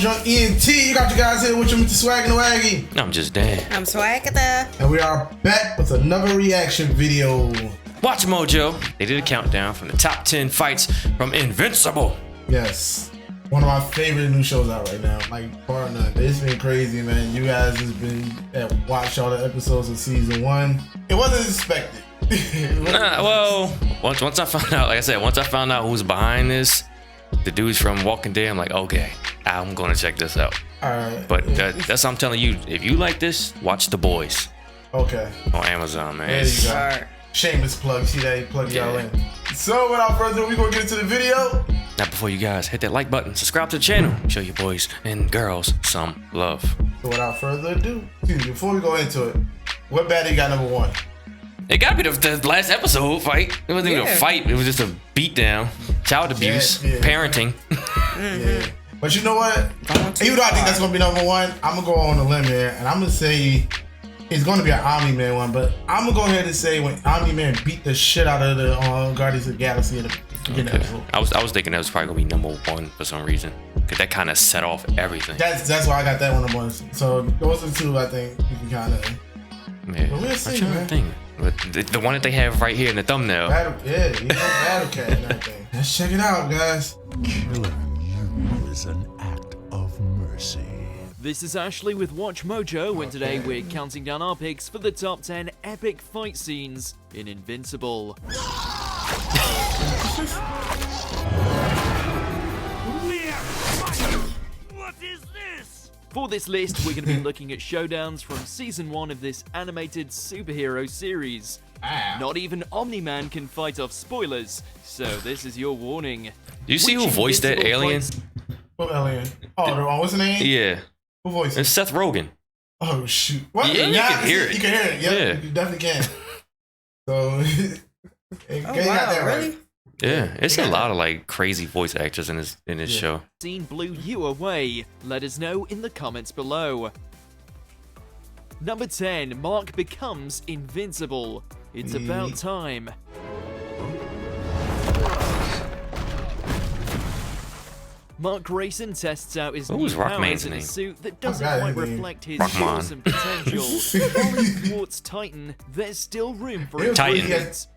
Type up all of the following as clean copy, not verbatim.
PunchDrunk ENT. You got you guys here with you, Mr. Swaggy and Waggy. I'm just Dan. I'm Swaggy. And we are back with another reaction video. Watch Mojo. They did a countdown from the top 10 fights from Invincible. Yes. One of my favorite new shows out right now. Like, bar none. It's been crazy, man. You guys has been watched all the episodes of season 1. It wasn't expected. Well, once I found out, like I said, once I found out who's behind this, the dudes from Walking Dead, I'm like, okay, I'm gonna check this out. Alright. But that's what I'm telling you. If you like this, watch The Boys. Okay. On Amazon, man. There you go. Shameless plug. See that? He plugged y'all in. So without further ado, we're gonna get into the video. Now, before you guys hit that like button, subscribe to the channel, show your boys and girls some love. So without further ado, before we go into it, what baddie got number 1? It gotta be the last episode fight. It wasn't even a fight. It was just a beatdown, child abuse, parenting. Yeah. But you know what? Even though I think that's gonna be number 1, I'm gonna go on a limb here, and I'm gonna say it's gonna be an Omni-Man one. But I'm gonna go ahead and say when Omni-Man beat the shit out of the Guardians of the Galaxy in the beginning episode. I was thinking that was probably gonna be number 1 for some reason, cause that kind of set off everything. That's why I got that one number 1. So those are the two I think you can kind of. Yeah. But we'll see, man. But the one that they have right here in the thumbnail. Battle Cat and everything. Let's check it out, guys. Killing you is an act of mercy. This is Ashley with Watch Mojo, and today we're counting down our picks for the top 10 epic fight scenes in Invincible. What is this? For this list, we're going to be looking at showdowns from Season 1 of this animated superhero series. Not even Omni-Man can fight off spoilers, so this is your warning. Do you see who voiced that alien? What alien? Oh, what's the name? Yeah. Who voiced it? It's Seth Rogen. Oh, shoot. What? Yeah, you can hear it. You can hear it. Yep, Yeah. you definitely can. So, got that right. Yeah, it's a lot of like crazy voice actors in this show. Scene blew you away? Let us know in the comments below. Number 10, Mark becomes invincible. It's about time. Mark Grayson tests out his new powers in a suit that doesn't quite reflect his awesome potential. While he thwarts Titan, there's still room for improvement.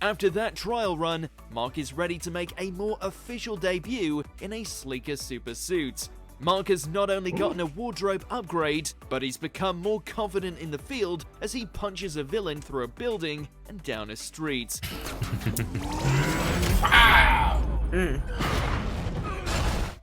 After that trial run, Mark is ready to make a more official debut in a sleeker super suit. Mark has not only gotten a wardrobe upgrade, but he's become more confident in the field as he punches a villain through a building and down a street.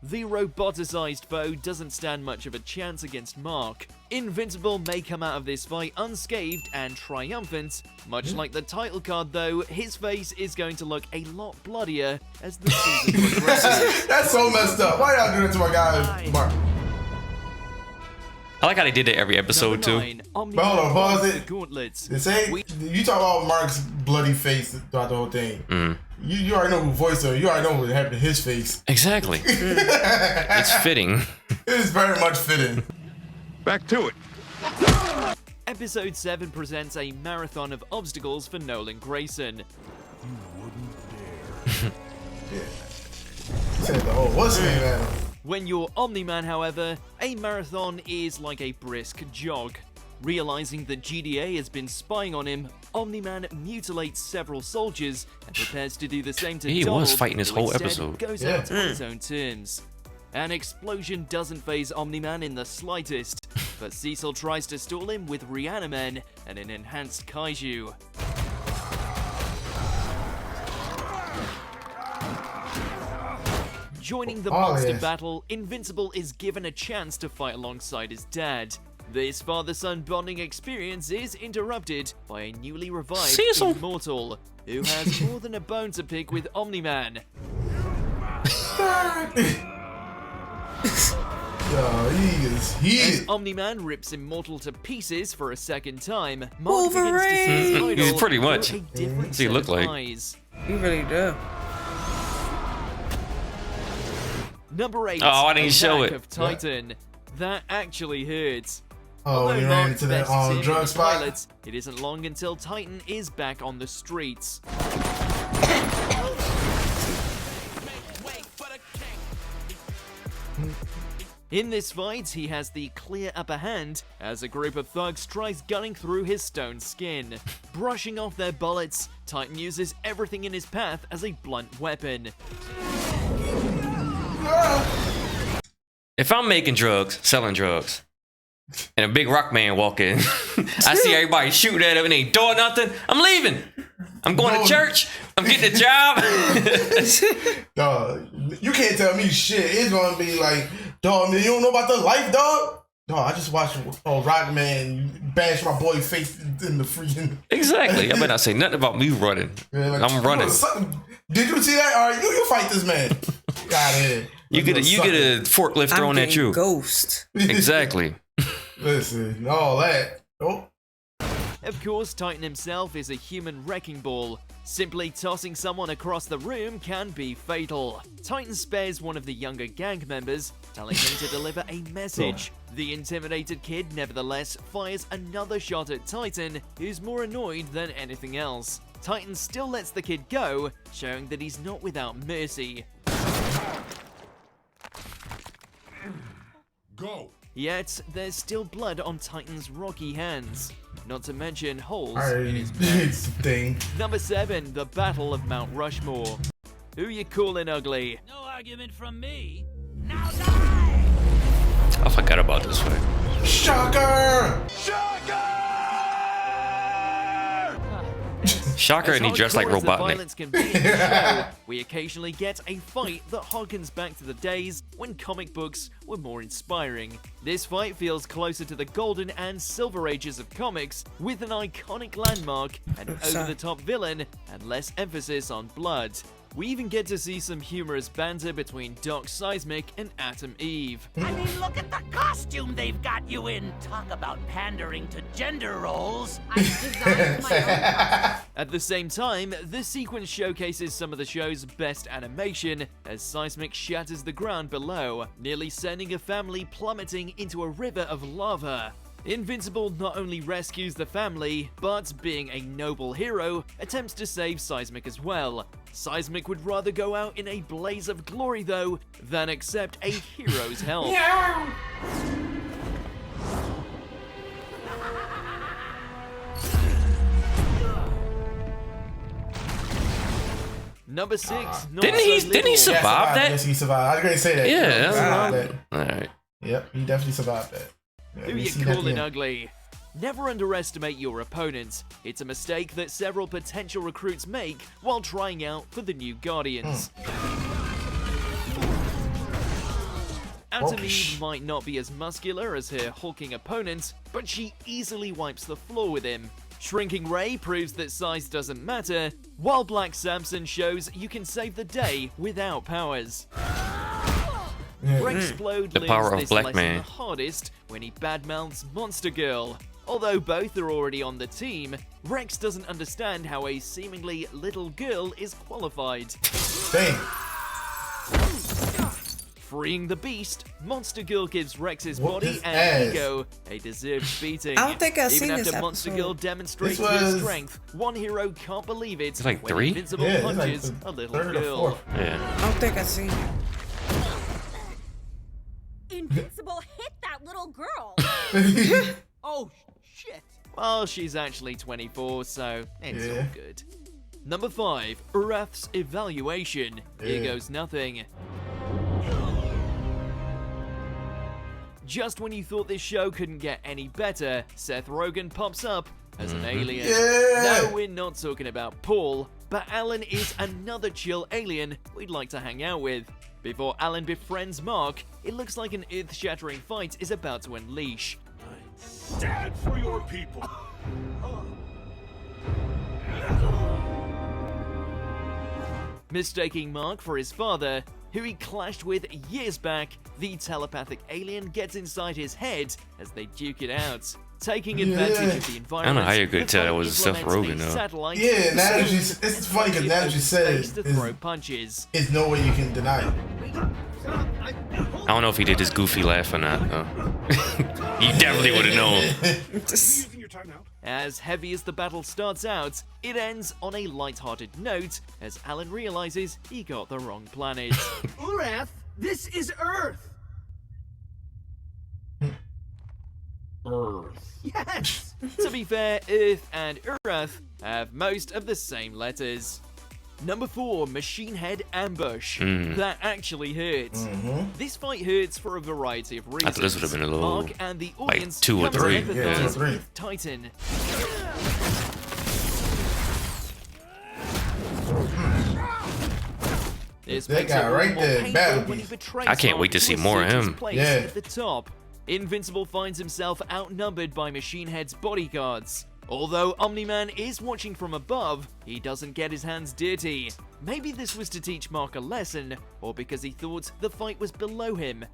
The roboticized foe doesn't stand much of a chance against Mark. Invincible may come out of this fight unscathed and triumphant. Much like the title card though, his face is going to look a lot bloodier as the season progresses. That's so messed up. Why y'all do that to my guy, Mark? I like how they did it every episode too. But hold on, pause it. Gauntlets. You talk about Mark's bloody face throughout the whole thing. You already know who voiced him. You already know what happened to his face. Exactly. It's fitting. It is very much fitting. Back to it. Episode 7 presents a marathon of obstacles for Nolan Grayson. You wouldn't dare. Yeah. Said the whole what's his name, man? When you're Omni-Man, however, a marathon is like a brisk jog. Realizing that GDA has been spying on him, Omni-Man mutilates several soldiers and prepares to do the same to Donald. He was fighting this whole instead episode. Goes out on his own terms. An explosion doesn't faze Omni-Man in the slightest, but Cecil tries to stall him with Reanimen and an enhanced kaiju. Joining the monster battle, Invincible is given a chance to fight alongside his dad. This father-son bonding experience is interrupted by a newly revived Cecil. Immortal, who has more than a bone to pick with Omni-Man. Yo, he is As Omni-Man rips Immortal to pieces for a second time, Mark begins to see his idol He's pretty much. through a different What's he set look of like? eyes. You really do. Number 8. Oh, I didn't show Attack it. of Titan. That actually hurts. Oh, when he ran into that drug spot. Pilots, it isn't long until Titan is back on the streets. In this fight, he has the clear upper hand as a group of thugs tries gunning through his stone skin. Brushing off their bullets, Titan uses everything in his path as a blunt weapon. If I'm making drugs, selling drugs, and a big rock man walk in, I see everybody shooting at him and ain't doing nothing, I'm leaving. I'm going to church. I'm getting a job. Dog, you can't tell me shit. It's gonna be like, dog, man, you don't know about the life, dog? Dog, I just watched Rock Man bash my boy face in the freaking. Exactly. I better not say nothing about me running. Man, like, I'm running. Did you see that? All right, you fight this man. Get out of here. You get a forklift thrown at you. Ghost. Exactly. Listen, all that. Oh. Of course, Titan himself is a human wrecking ball. Simply tossing someone across the room can be fatal. Titan spares one of the younger gang members, telling him to deliver a message. The intimidated kid nevertheless fires another shot at Titan, who's more annoyed than anything else. Titan still lets the kid go, showing that he's not without mercy. Go. Yet, there's still blood on Titan's rocky hands. Not to mention holes in his It's the thing. Number 7, the Battle of Mount Rushmore. Who you calling ugly? No argument from me. Now die! I forgot about this fight. Shocker! Shocker, and he dressed like As hardcore as the Robotnik. violence can be in the show, we occasionally get a fight that harkens back to the days when comic books were more inspiring. This fight feels closer to the golden and silver ages of comics, with an iconic landmark, an over-the-top villain, and less emphasis on blood. We even get to see some humorous banter between Doc Seismic and Atom Eve. I mean, look at the costume they've got you in. Talk about pandering to gender roles. I designed my own. At the same time, this sequence showcases some of the show's best animation as Seismic shatters the ground below, nearly sending a family plummeting into a river of lava. Invincible not only rescues the family, but being a noble hero, attempts to save Seismic as well. Seismic would rather go out in a blaze of glory though, than accept a hero's help. Number 6. Didn't he survive that? Yes, he survived. I was going to say that. Yeah, He survived that. All right. Yep, he definitely survived that. Yeah, Who we you see that calling again. ugly? Never underestimate your opponents. It's a mistake that several potential recruits make while trying out for the new Guardians. Atom Eve might not be as muscular as her hulking opponent, but she easily wipes the floor with him. Shrinking Ray proves that size doesn't matter, while Black Samson shows you can save the day without powers. Rexplode The power of learns this Black lesson Man. the hardest when he badmouths Monster Girl. Although both are already on the team, Rex doesn't understand how a seemingly little girl is qualified. Dang. Freeing the beast, Monster Girl gives Rex's Whoop body his and ass. ego a deserved beating. I don't think I've Even seen after this Monster episode. Girl demonstrates This her was- strength, one hero can't believe it It's like when 3? Invincible Yeah, it's like punches the a little third or girl. fourth. Yeah. I don't think I've seen it. Invincible hit that little girl. Oh, shit. Well, she's actually 24, so it's Yeah. all good. Number 5, Urath's evaluation. Here Yeah. goes nothing. Just when you thought this show couldn't get any better, Seth Rogen pops up as an alien. Yeah. No, we're not talking about Paul, but Alan is another chill alien we'd like to hang out with. Before Alan befriends Mark, it looks like an earth-shattering fight is about to unleash. Stand for your people. Mistaking Mark for his father, who he clashed with years back, the telepathic alien gets inside his head as they duke it out. Taking advantage of the environment, I don't know how you could the tell that fight was Seth implements a Rogen, though. satellite Yeah, now that to you, it's funny because now that you said space it, to throw punches. it's no way you can deny it. I don't know if he did his goofy laugh or not, though. He definitely would have known. Using your time out. As heavy as the battle starts out, it ends on a light-hearted note as Alan realizes he got the wrong planet. Urath, this is Earth. Earth. Yes! To be fair, Earth and Earth have most of the same letters. Number 4, Machine Head Ambush. That actually hurts. This fight hurts for a variety of reasons. I thought this would have been a little, Mark and the audience like 2 or come to 3. empathize Yeah, 2 or 3. with Titan. This That makes guy it all right more there, painful battle when he beast. betrays I can't Mark wait to see more of assert his him. place Yeah. at the top. Invincible finds himself outnumbered by Machine Head's bodyguards. Although Omni-Man is watching from above, he doesn't get his hands dirty. Maybe this was to teach Mark a lesson, or because he thought the fight was below him.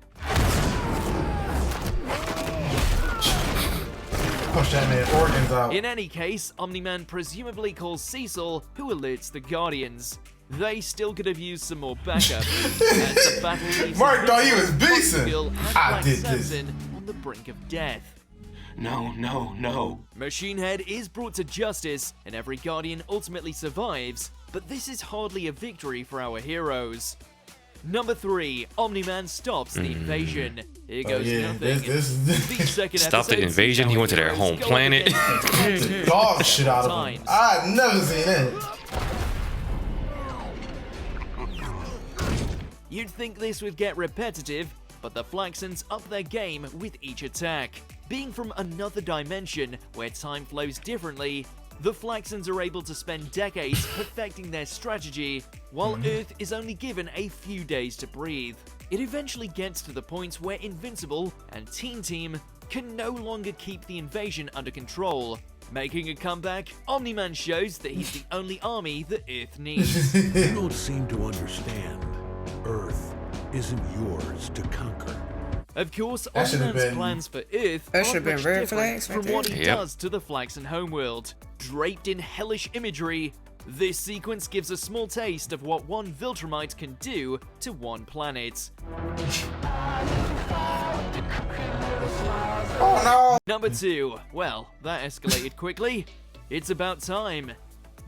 Push that man organs out. In any case, Omni-Man presumably calls Cecil, who alerts the Guardians. They still could have used some more backup. As the battle leaves Mark thought he was Invincible, beasting. Possible, and I Black did this. Samson on the brink of death. No, no, no. Machine Head is brought to justice, and every Guardian ultimately survives, but this is hardly a victory for our heroes. Number 3, Omni-Man stops the invasion. Here goes yeah, nothing. this The second Stop the episode invasion, sees he our went to their heroes home go planet. against dog shit out of him. times. I've never seen that. You'd think this would get repetitive, but the Flaxons up their game with each attack. Being from another dimension where time flows differently, the Flaxons are able to spend decades perfecting their strategy, while Earth is only given a few days to breathe. It eventually gets to the point where Invincible and Teen Team can no longer keep the invasion under control. Making a comeback, Omni-Man shows that he's the only army that Earth needs. You don't seem to understand. Earth isn't yours to conquer. Of course, That should've Omni-Man's been- plans for Earth That aren't should've been much red different flags right from what he there. does to the Flaxon homeworld. Draped in hellish imagery, this sequence gives a small taste of what one Viltrumite can do to one planet. Oh no! Number 2. Well, that escalated quickly. It's about time.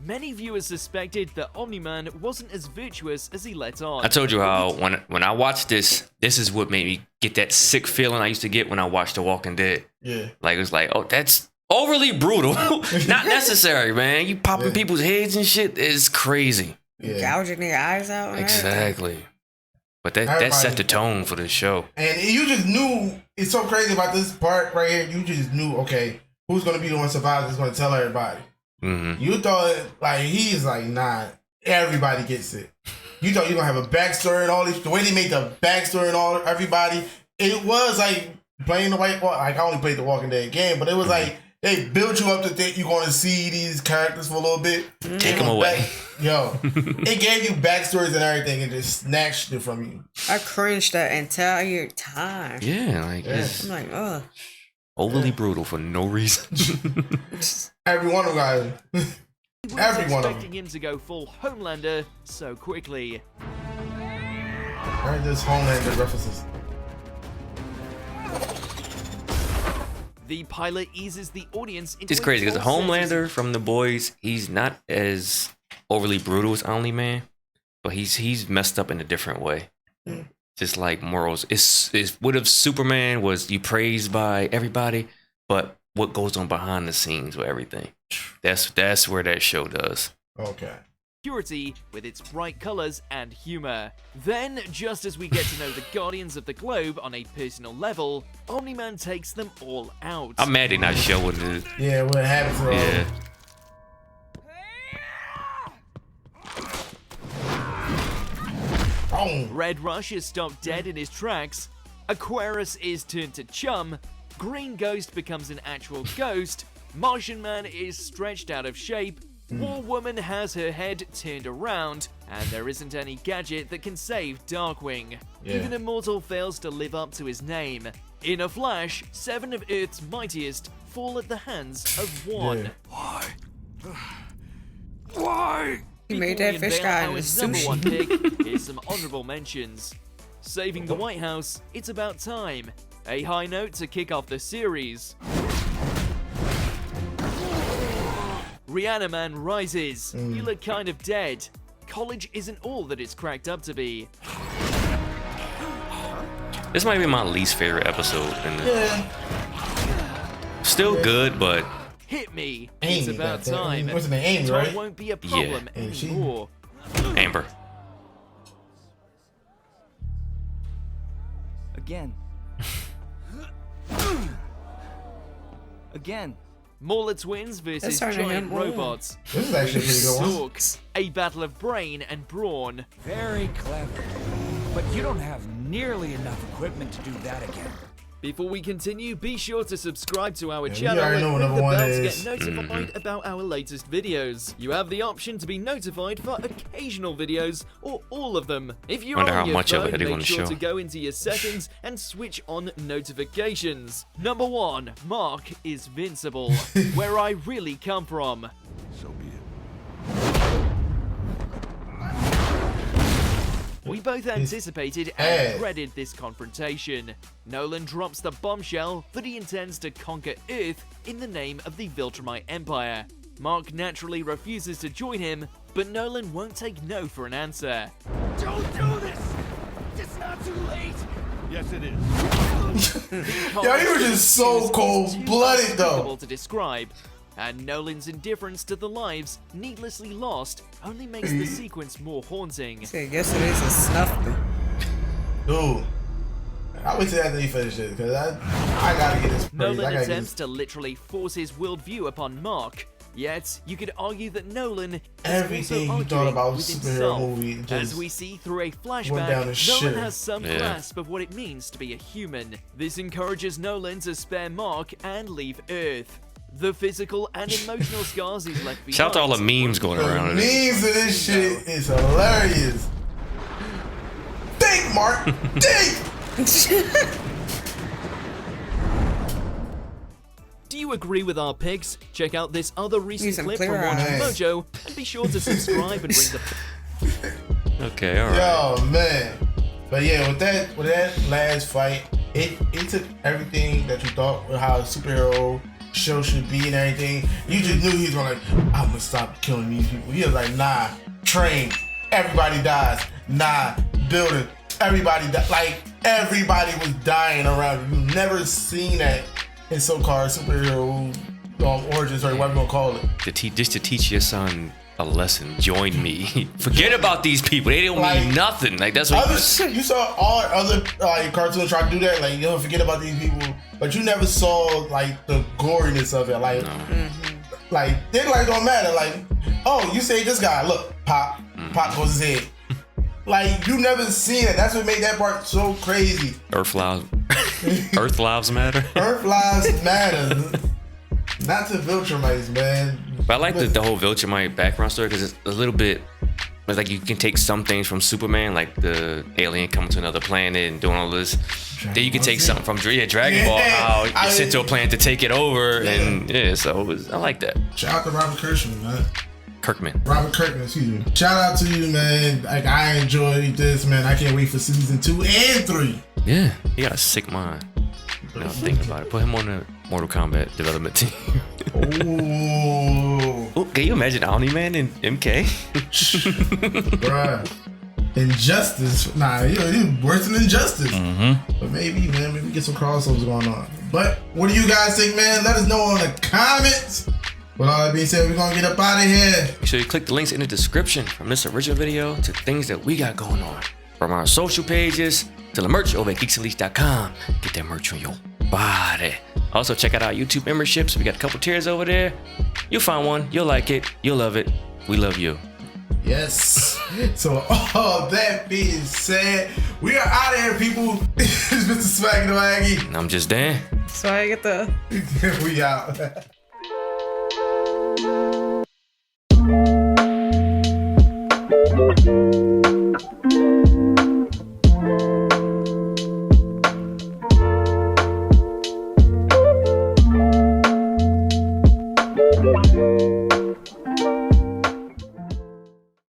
Many viewers suspected that Omni-Man wasn't as virtuous as he let on. I told you how when I watched this is what made me get that sick feeling I used to get when I watched The Walking Dead. Yeah. Like, it was like, oh, that's overly brutal. Not necessary, man. You popping people's heads and shit is crazy. Yeah. Gouging their eyes out. And everything. Exactly. But that set the tone for the show. And you just knew, it's so crazy about this part right here. You just knew, okay, who's going to be the one that survives that's going to tell everybody. Mm-hmm. You thought, like, he's like, nah, everybody gets it. You thought you were going to have a backstory and all this. The way they made the backstory and all, everybody, it was like playing the White Walk. Like, I only played the Walking Dead game, but it was like, they built you up to think you're going to see these characters for a little bit. Take them away. Yo, it gave you backstories and everything and just snatched it from you. I cringed that entire time. Yeah, like it's I'm like, oh. overly brutal for no reason. Every one of them guys. We weren't Every one of expecting him to go full Homelander so quickly. Right, this Homelander references. The pilot eases the audience into It's crazy because a false sense Homelander from The Boys, he's not as overly brutal as Omni-Man, but he's messed up in a different way. Just like morals. It's what if Superman was you praised by everybody, but what goes on behind the scenes with everything. That's where that show does. Okay. purity with its bright colors and humor. Then, just as we get to know the Guardians of the Globe on a personal level, Omni-Man takes them all out. I'm mad they not showing it. Yeah, what happened to Yeah. Red Rush is stopped dead in his tracks, Aquarius is turned to chum, Green Ghost becomes an actual ghost, Martian Man is stretched out of shape, War Woman has her head turned around, and there isn't any gadget that can save Darkwing. Yeah. Even Immortal fails to live up to his name. In a flash, 7 of Earth's mightiest fall at the hands of one. Yeah. Why? He made Before that we fish unveil guy our into number sushi. one pick, here's some honorable mentions. Saving the White House, it's about time. A high note to kick off the series. Rihanna Man rises. You look kind of dead. College isn't all that it's cracked up to be. This might be my least favorite episode in the Yeah. Still good, but Hit me. Amy, It's about time. What's her name? Amy, Time right? won't be a problem Yeah. She- anymore. Amber. Again. Again. Mauler twins versus That's her giant name. robots. This is actually a pretty good one. Zorks. A battle of brain and brawn. Very clever. But you don't have nearly enough equipment to do that again. Before we continue, be sure to subscribe to our Yeah, we channel already and know what ring the number bell one to is. get notified about our latest videos. You have the option to be notified for occasional videos or all of them. If you're Wonder on how your much of phone, it they make wanna sure show. to go into your settings and switch on notifications. Number 1, Mark is Invincible, where I really come from. So be it. We both anticipated and dreaded this confrontation. Nolan drops the bombshell that he intends to conquer Earth in the name of the Viltrumite Empire. Mark naturally refuses to join him, but Nolan won't take no for an answer. Don't do this! It's not too late! Yes, it is. Yo, you were just so cold-blooded, though. Unspeakable to describe. And Nolan's indifference to the lives needlessly lost only makes the sequence more haunting. See, yesterday's a snuff. Dude. I wait till after you finish this, because I gotta get this praise. I Nolan gotta get attempts this. to literally force his worldview upon Mark. Yet, you could argue that Nolan is Everything also you thought arguing about with superhero himself. movie just As we see through a went down flashback, the Nolan shitter. has some Yeah. grasp of what it means to be a human. This encourages Nolan to spare Mark and leave Earth. The physical and emotional scars he's left behind. Shout out to all the memes going The around. memes of this shit is hilarious. Think, Mark. Think. Do you agree with our picks? Check out this other recent Need some clip from clear Watch eyes. Mojo and be sure to subscribe and ring the Okay, all right. Yo, man. But yeah, with that last fight, it took everything that you thought with how a superhero show should be and everything. You just knew he was gonna I'm gonna stop killing these people. He was like, nah, train, everybody dies. Nah, building, everybody like everybody was dying around you. You never seen that in so-called superhero origins, or what we gonna call it. Just to teach your son a lesson, join me. Forget about these people. They don't Like, mean nothing. Like that's what You saw all other cartoons try to do that, like you don't forget about these people, but you never saw like the goriness of it. Like, like they like don't matter. Like, oh, you say this guy, look, pop goes his head. Like you never seen it. That's what made that part so crazy. Earth lives matter. Earth lives matter. Not to Viltrumites, man. But I like the whole Viltrumite background story because it's a little bit. It's like you can take some things from Superman, like the alien coming to another planet and doing all this. Then you can take something from Dragon Ball, how you're sent to a planet to take it over, and so I like that. Shout out to Robert Kirkman, man. Robert Kirkman, excuse me. Shout out to you, man. Like I enjoyed this, man. I can't wait for season 2 and 3. Yeah, he got a sick mind. Now think about it. Put him on the Mortal Kombat development team. Ooh. Can you imagine Omni-Man and MK? Bruh. Injustice. Nah, you're worse than Injustice. But maybe, man, maybe get some crossovers going on. But what do you guys think, man? Let us know in the comments. With all that being said, we're gonna get up out of here. Make sure you click the links in the description from this original video to things that we got going on. From our social pages to the merch over at geeksunleashed.com. Get that merch on your body. Also, check out our YouTube memberships. We got a couple tiers over there. You'll find one. You'll like it. You'll love it. We love you. Yes. So all that being said, we are out of here, people. It's Mr. Swaggy the Waggy. And I'm just Dan. So I get the. We out.